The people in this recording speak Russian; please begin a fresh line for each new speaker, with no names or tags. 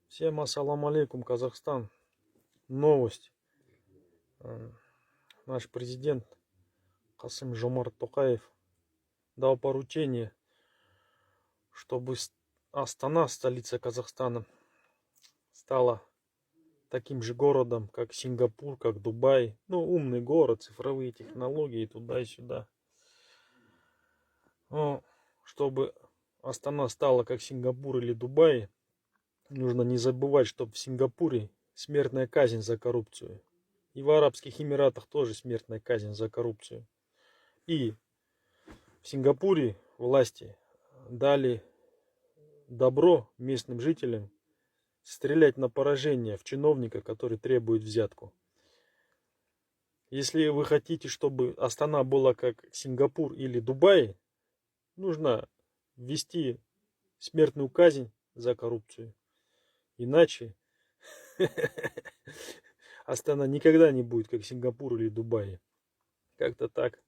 Всем ассаламу алейкум, Казахстан. Новость. Наш президент Касым-Жомарт Токаев дал поручение, чтобы Астана, столица Казахстана, стала таким же городом, как Сингапур, как Дубай. Ну, умный город, цифровые технологии туда и сюда. Но чтобы Астана стала как Сингапур или Дубай, нужно не забывать, что в Сингапуре смертная казнь за коррупцию. И в Арабских Эмиратах тоже смертная казнь за коррупцию. И в Сингапуре власти дали добро местным жителям стрелять на поражение в чиновника, который требует взятку. Если вы хотите, чтобы Астана была как Сингапур или Дубай, нужно ввести смертную казнь за коррупцию. Иначе Астана никогда не будет как Сингапур или Дубай. Как-то так.